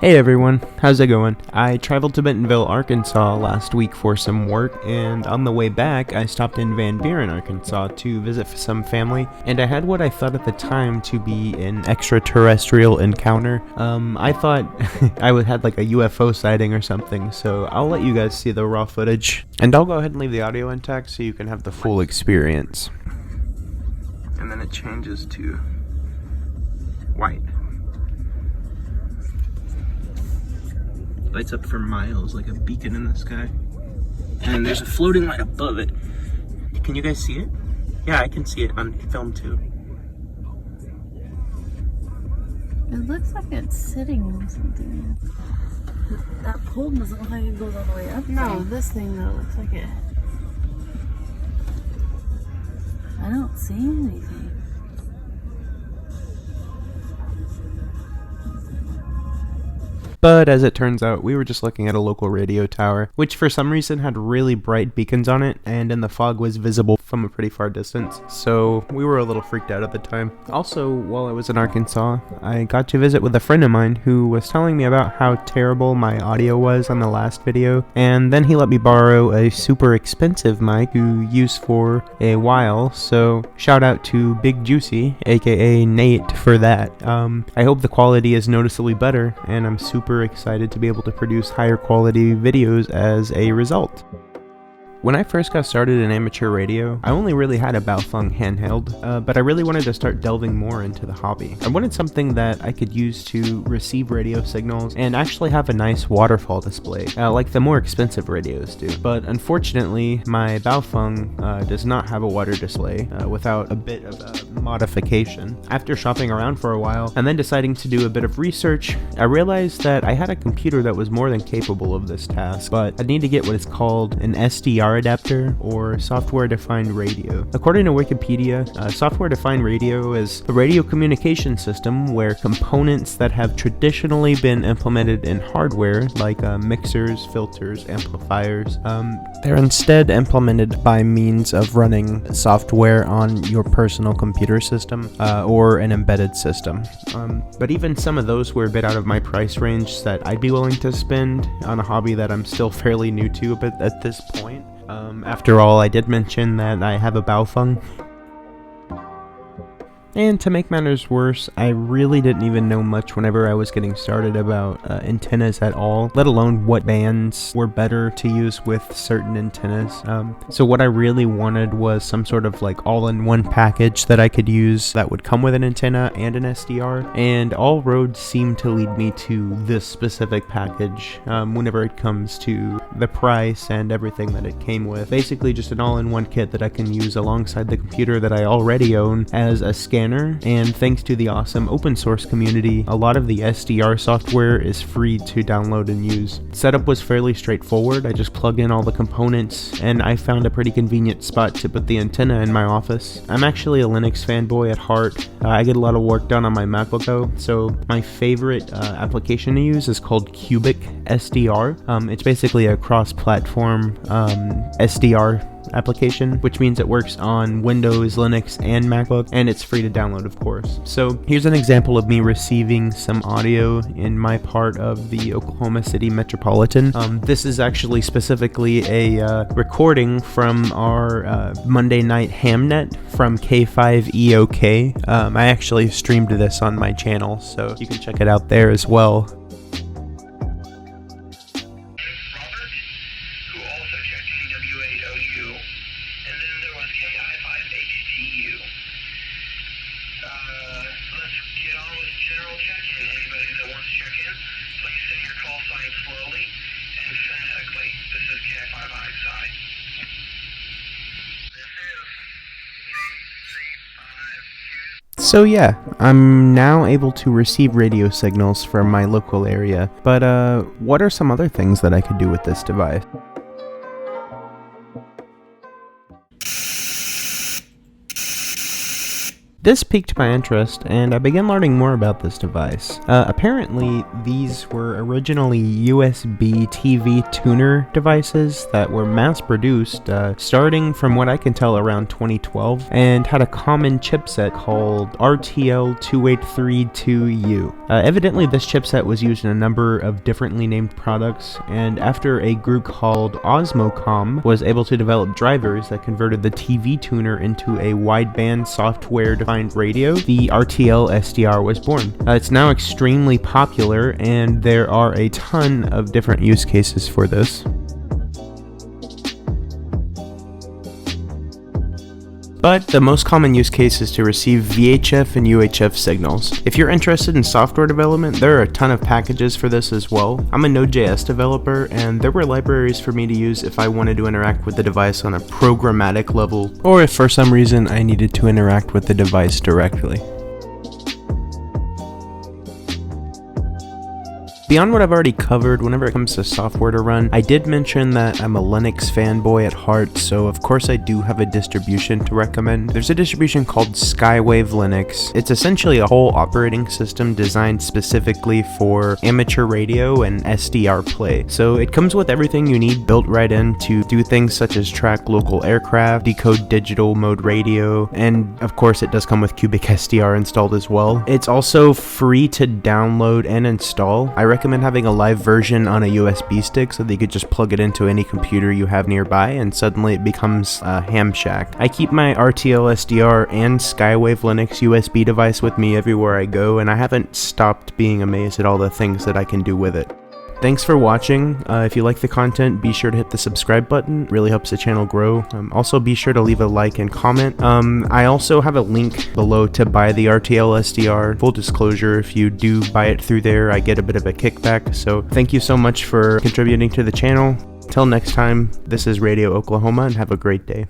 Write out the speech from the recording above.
Hey everyone, how's it going? I traveled to Bentonville, Arkansas last week for some work, and on the way back I stopped in Van Buren, Arkansas to visit some family, and I had what I thought at the time to be an extraterrestrial encounter. I thought I had like a UFO sighting or something, so I'll let you guys see the raw footage, and I'll go ahead and leave the audio intact so you can have the full experience. And then it changes to white. Lights up for miles like a beacon in the sky. And there's a floating light above it. Can you guys see it? Yeah, I can see it on film too. It looks like it's sitting on something. That pole doesn't look like it goes all the way up. No, this thing though looks like it. I don't see anything. But as it turns out, we were just looking at a local radio tower, which for some reason had really bright beacons on it, and in the fog was visible from a pretty far distance, so we were a little freaked out at the time. Also, while I was in Arkansas, I got to visit with a friend of mine who was telling me about how terrible my audio was on the last video, and then he let me borrow a super expensive mic to use for a while, so shout out to Big Juicy, aka Nate, for that. I hope the quality is noticeably better, and I'm super excited to be able to produce higher quality videos as a result. When I first got started in amateur radio, I only really had a Baofeng handheld, but I really wanted to start delving more into the hobby. I wanted something that I could use to receive radio signals and actually have a nice waterfall display, like the more expensive radios do. But unfortunately, my Baofeng does not have a water display without a bit of modification. After shopping around for a while and then deciding to do a bit of research, I realized that I had a computer that was more than capable of this task, but I'd need to get what is called an SDR adapter, or software-defined radio. According to Wikipedia, software-defined radio is a radio communication system where components that have traditionally been implemented in hardware, like mixers, filters, amplifiers, they're instead implemented by means of running software on your personal computer system, or an embedded system. But even some of those were a bit out of my price range that I'd be willing to spend on a hobby that I'm still fairly new to at this point. After all, I did mention that I have a Baofeng. And to make matters worse, I really didn't even know much whenever I was getting started about antennas at all, let alone what bands were better to use with certain antennas. So what I really wanted was some sort of like all-in-one package that I could use that would come with an antenna and an SDR, and all roads seem to lead me to this specific package whenever it comes to the price and everything that it came with. Basically just an all-in-one kit that I can use alongside the computer that I already own as a scanner. And thanks to the awesome open source community, a lot of the SDR software is free to download and use. Setup was fairly straightforward. I just plugged in all the components and I found a pretty convenient spot to put the antenna in my office. I'm actually a Linux fanboy at heart. I get a lot of work done on my MacBook though, so my favorite application to use is called Cubic SDR. It's basically a cross-platform SDR application, which means it works on Windows, Linux, and MacBook, and it's free to download, of course. So here's an example of me receiving some audio in my part of the Oklahoma City metropolitan. This is actually specifically a recording from our Monday night hamnet from K5EOK. I actually streamed this on my channel, so you can check it out there as well. So yeah, I'm now able to receive radio signals from my local area, but what are some other things that I could do with this device? This piqued my interest, and I began learning more about this device. Apparently, these were originally USB TV tuner devices that were mass-produced starting from what I can tell around 2012, and had a common chipset called RTL 2832U. Evidently, this chipset was used in a number of differently named products, and after a group called Osmocom was able to develop drivers that converted the TV tuner into a wideband software-defined radio, the RTL SDR was born. It's now extremely popular, and there are a ton of different use cases for this. But the most common use case is to receive VHF and UHF signals. If you're interested in software development, there are a ton of packages for this as well. I'm a Node.js developer, and there were libraries for me to use if I wanted to interact with the device on a programmatic level, or if for some reason I needed to interact with the device directly. Beyond what I've already covered whenever it comes to software to run, I did mention that I'm a Linux fanboy at heart, so of course I do have a distribution to recommend. There's a distribution called Skywave Linux. It's essentially a whole operating system designed specifically for amateur radio and SDR play. So it comes with everything you need built right in to do things such as track local aircraft, decode digital mode radio, and of course it does come with Cubic SDR installed as well. It's also free to download and install. I recommend having a live version on a USB stick so that you could just plug it into any computer you have nearby and suddenly it becomes a ham shack. I keep my RTL SDR and Skywave Linux USB device with me everywhere I go, and I haven't stopped being amazed at all the things that I can do with it. Thanks for watching. If you like the content, be sure to hit the subscribe button. It really helps the channel grow. Also, be sure to leave a like and comment. I also have a link below to buy the RTL SDR. Full disclosure, if you do buy it through there, I get a bit of a kickback. So thank you so much for contributing to the channel. Till next time, this is Radio Oklahoma, and have a great day.